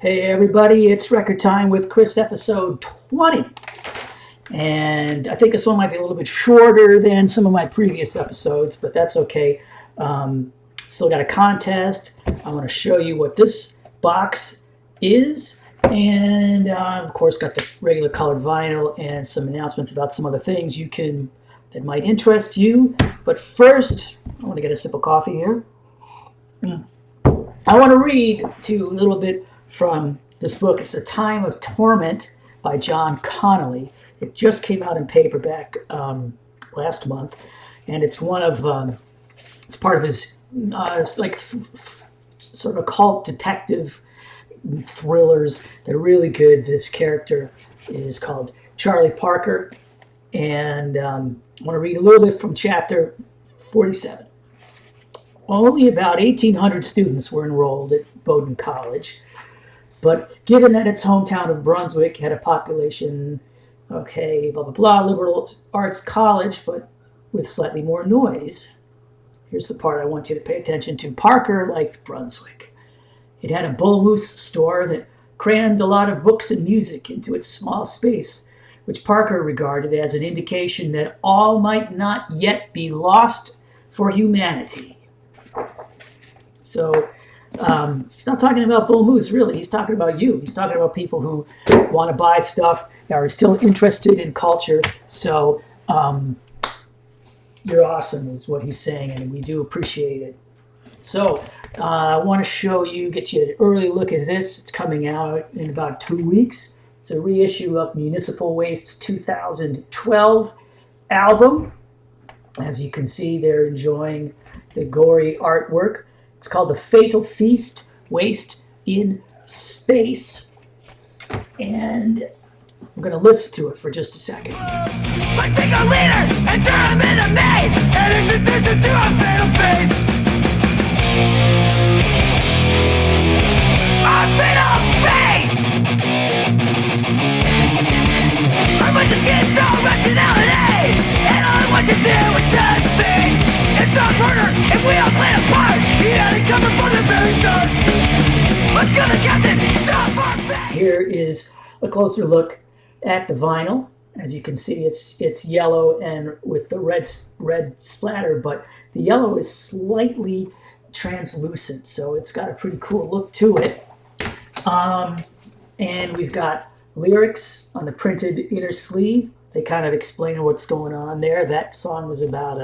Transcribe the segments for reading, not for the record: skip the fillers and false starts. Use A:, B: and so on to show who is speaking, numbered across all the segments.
A: Hey everybody, it's Record Time with Chris, episode 20. And I think this one might be a little bit shorter than some of my previous episodes, but that's okay. Still got a contest. I want to show you what this box is. And of course, got the regular colored vinyl and some announcements about some other things that might interest you. But first, I want to get a sip of coffee here. I want to read to you a little bit from this book. It's A Time of Torment by John Connolly. It just came out in paperback last month, and it's one of it's part of his sort of occult detective thrillers that are really good. This character is called Charlie Parker, and I want to read a little bit from chapter 47. Only about 1,800 students were enrolled at Bowdoin College, but given that its hometown of Brunswick had a population, blah, blah, blah, liberal arts college, but with slightly more noise. Here's the part I want you to pay attention to. Parker liked Brunswick. It had a bull moose store that crammed a lot of books and music into its small space, which Parker regarded as an indication that all might not yet be lost for humanity. So he's not talking about bull moose, really. He's talking about you. He's talking about people who want to buy stuff, are still interested in culture. So you're awesome is what he's saying, and we do appreciate it. So I want to get you an early look at this. It's coming out in about 2 weeks. It's a reissue of Municipal Waste's 2012 album. As you can see, they're enjoying the gory artwork. It's called The Fatal Feast, Waste in Space. And I'm going to listen to it for just a second.
B: Let's take a leader and turn him into me and introduce him to our fatal feast. Our fatal feast! I'm with the skin tone rationality, and all I want to do is shut speak. It's not murder if we all play a part. He had it coming from the very start. Let's go to Captain, stop our fate.
A: Here is a closer look at the vinyl. As you can see, it's yellow and with the red splatter, but the yellow is slightly translucent, so it's got a pretty cool look to it. And we've got lyrics on the printed inner sleeve. They kind of explain what's going on there. That song was about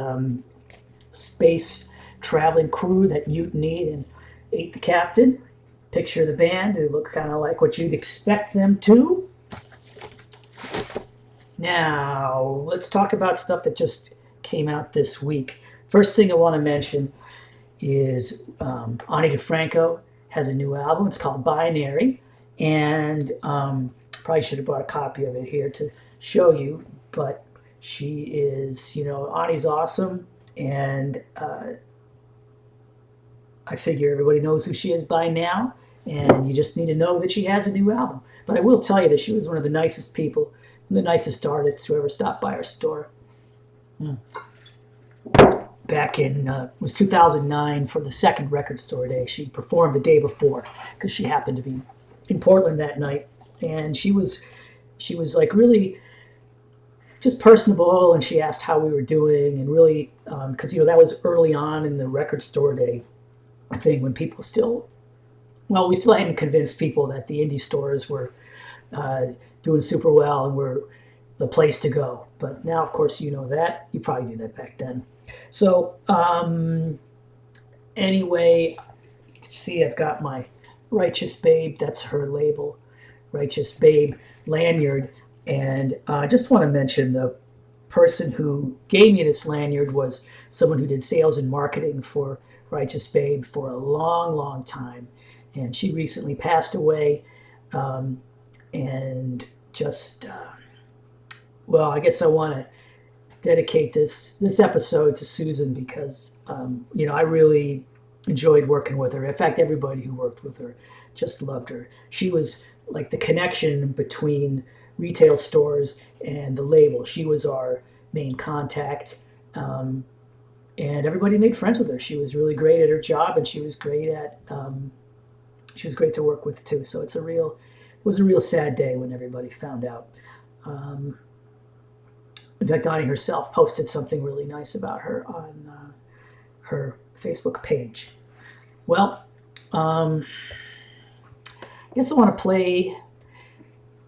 A: space traveling crew that mutinied and ate the captain. Picture of the band. They look kind of like what you'd expect them to. Now, let's talk about stuff that just came out this week. First thing I want to mention is Ani Difranco has a new album. It's called Binary, and probably should have brought a copy of it here to show you, but she is, Ani's awesome, and I figure everybody knows who she is by now, and you just need to know that she has a new album. But I will tell you that she was one of the nicest people, the nicest artists who ever stopped by our store. Back in, it was 2009 for the second record store day. She performed the day before because she happened to be in Portland that night. And she was like really just personable, and she asked how we were doing, and really, because, that was early on in the record store day thing when people we still hadn't convinced people that the indie stores were doing super well and were the place to go. But now, of course, you know that. You probably knew that back then. So anyway, you can see I've got my Righteous Babe, that's her label, Righteous Babe lanyard. And I just want to mention the person who gave me this lanyard was someone who did sales and marketing for Righteous Babe for a long, long time. And she recently passed away. And just, I guess I want to dedicate this episode to Susan because, I really enjoyed working with her. In fact, everybody who worked with her just loved her. She was like the connection between retail stores and the label. She was our main contact, and everybody made friends with her. She was really great at her job, and she was great at She was great to work with too. So it was a real sad day when everybody found out. In fact, Donnie herself posted something really nice about her on her Facebook page. Well, I guess I want to play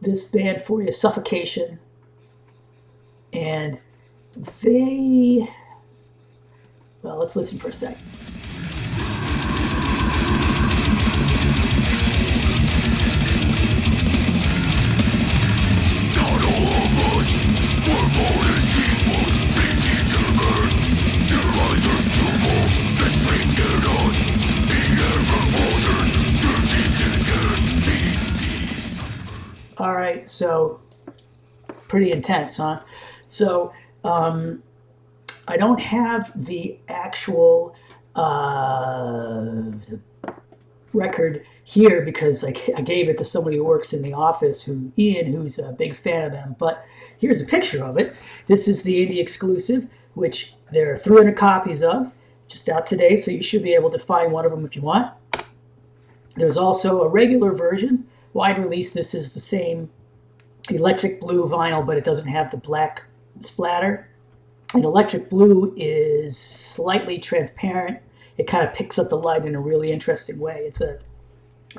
A: this band for you, Suffocation. And well, let's listen for a second. All right, so pretty intense, huh? So I don't have the actual record here because I gave it to somebody who works in the office, Ian, who's a big fan of them. But here's a picture of it. This is the indie exclusive, which there are 300 copies of, just out today, so you should be able to find one of them if you want. There's also a regular version, wide release. This is the same electric blue vinyl, but it doesn't have the black splatter. And electric blue is slightly transparent. It kind of picks up the light in a really interesting way.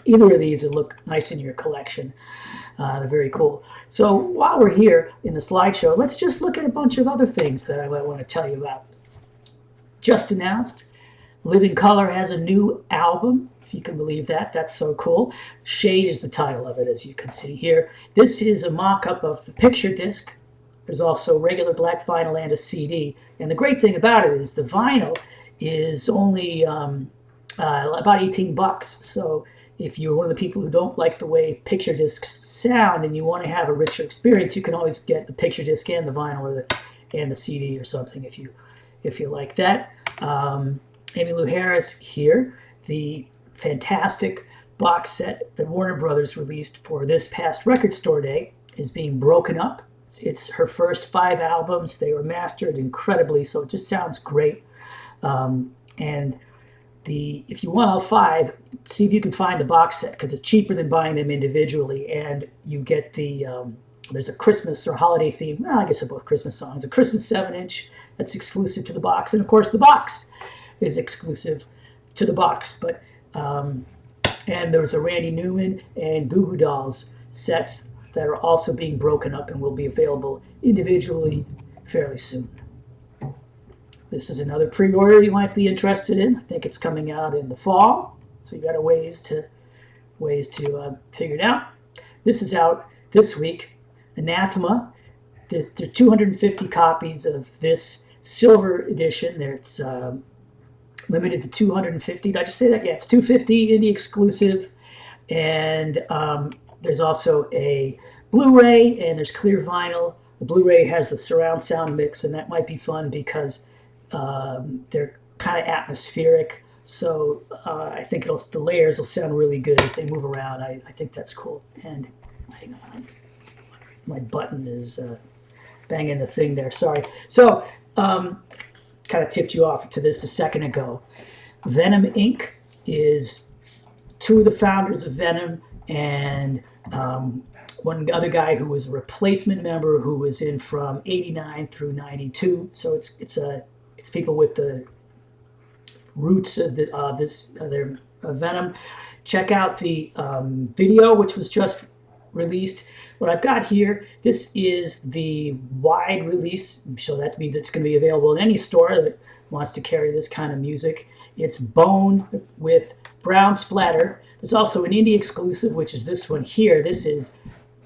A: Either of these will look nice in your collection. They're very cool. So while we're here in the slideshow, let's just look at a bunch of other things that I might want to tell you about. Just announced, Living Colour has a new album, if you can believe that. That's so cool. Shade is the title of it, as you can see here. This is a mock-up of the picture disc. There's also regular black vinyl and a CD. And the great thing about it is the vinyl is only about 18 bucks. So if you're one of the people who don't like the way picture discs sound and you want to have a richer experience, you can always get the picture disc and the vinyl and the CD or something if you like that. Emmylou Harris here, the fantastic box set that Warner Brothers released for this past Record Store Day is being broken up. It's her first 5 albums. They were mastered incredibly, so it just sounds great. And if you want all 5, see if you can find the box set because it's cheaper than buying them individually. And you get there's a Christmas or holiday theme. Well, I guess they're both Christmas songs. A Christmas 7-inch that's exclusive to the box, and of course the box is exclusive to the box. But and there's a Randy Newman and Goo Goo Dolls sets that are also being broken up and will be available individually fairly soon. This is another pre-order you might be interested in. I think it's coming out in the fall, so you got a ways to figure it out. This is out this week. Anathema. There are 250 copies of this silver edition. It's limited to 250. Did I just say that? Yeah, it's 250 indie exclusive, and there's also a Blu-ray and there's clear vinyl. The Blu-ray has the surround sound mix, and that might be fun because they're kind of atmospheric. So I think the layers will sound really good as they move around. I think that's cool. And hang on, my button is banging the thing there. Sorry. So kind of tipped you off to this a second ago. Venom Inc. is 2 of the founders of Venom and one other guy who was a replacement member who was in from 89 through 92. So it's people with the roots of their Venom. Check out the video, which was just released. What I've got here, this is the wide release, so that means it's going to be available in any store that wants to carry this kind of music. It's bone with brown splatter. There's also an indie exclusive, which is this one here. This is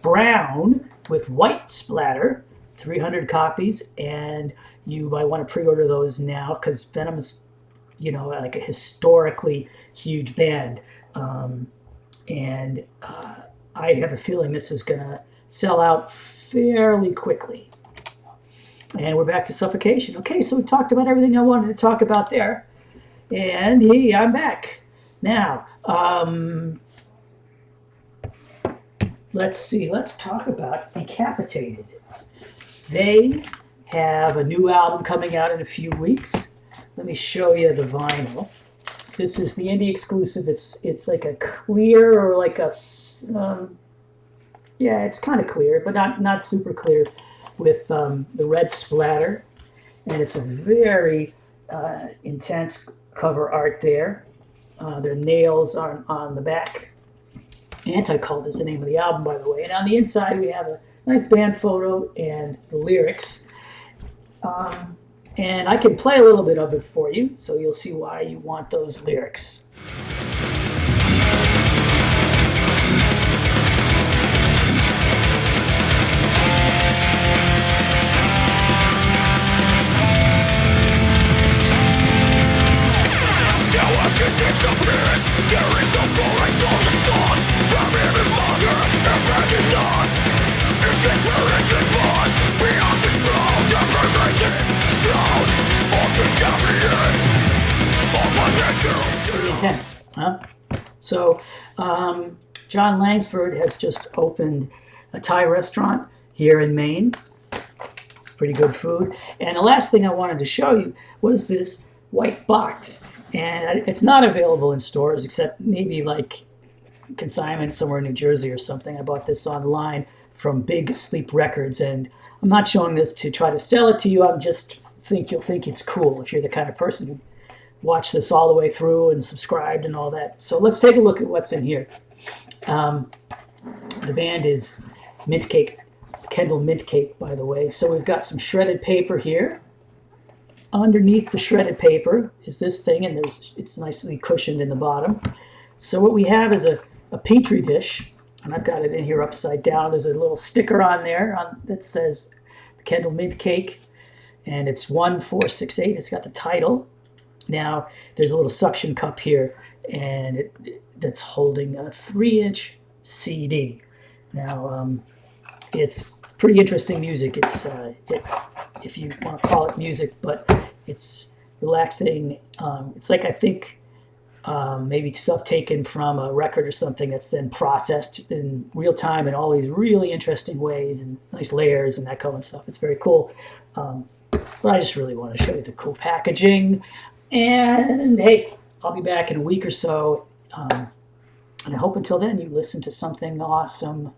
A: brown with white splatter, 300 copies, and you might want to pre-order those now because Venom is, like a historically huge band. I have a feeling this is going to sell out fairly quickly. And we're back to Suffocation. Okay, so we talked about everything I wanted to talk about there. And hey, I'm back. Now, let's see. Let's talk about Decapitated. They have a new album coming out in a few weeks. Let me show you the vinyl. This is the indie exclusive. It's like a clear or like a yeah, it's kind of clear, but not super clear, with the red splatter, and it's a very intense cover art there. Their nails are on the back. Anti-Cult is the name of the album, by the way. And on the inside, we have a nice band photo and the lyrics. And I can play a little bit of it for you, so you'll see why you want those lyrics.
B: Disappeared. There is no glorious on the sun. From every mother, abandoned us. In desperation pause, beyond the shroud, the pervasive shroud of the darkness of my nature.
A: Pretty intense, huh? So, John Langsford has just opened a Thai restaurant here in Maine. It's pretty good food. And the last thing I wanted to show you was this white box. And it's not available in stores except maybe like consignment somewhere in New Jersey or something. I bought this online from Big Sleep Records, and I'm not showing this to try to sell it to you. I'm just you'll think it's cool if you're the kind of person who watched this all the way through and subscribed and all that. So let's take a look at what's in here. The band is Mintcake, Kendal Mintcake, by the way. So we've got some shredded paper here. Underneath the shredded paper is this thing, and it's nicely cushioned in the bottom. So what we have is a petri dish, and I've got it in here upside down. There's a little sticker on there that says Kendal Mintcake, and it's 1468. It's got the title. Now there's a little suction cup here, and that's holding a 3-inch CD. Now it's pretty interesting music. It's if you want to call it music, but it's relaxing. It's like, I think, maybe stuff taken from a record or something that's then processed in real time in all these really interesting ways and nice layers and that kind of stuff. It's very cool. But I just really want to show you the cool packaging. And hey, I'll be back in a week or so. And I hope until then you listen to something awesome.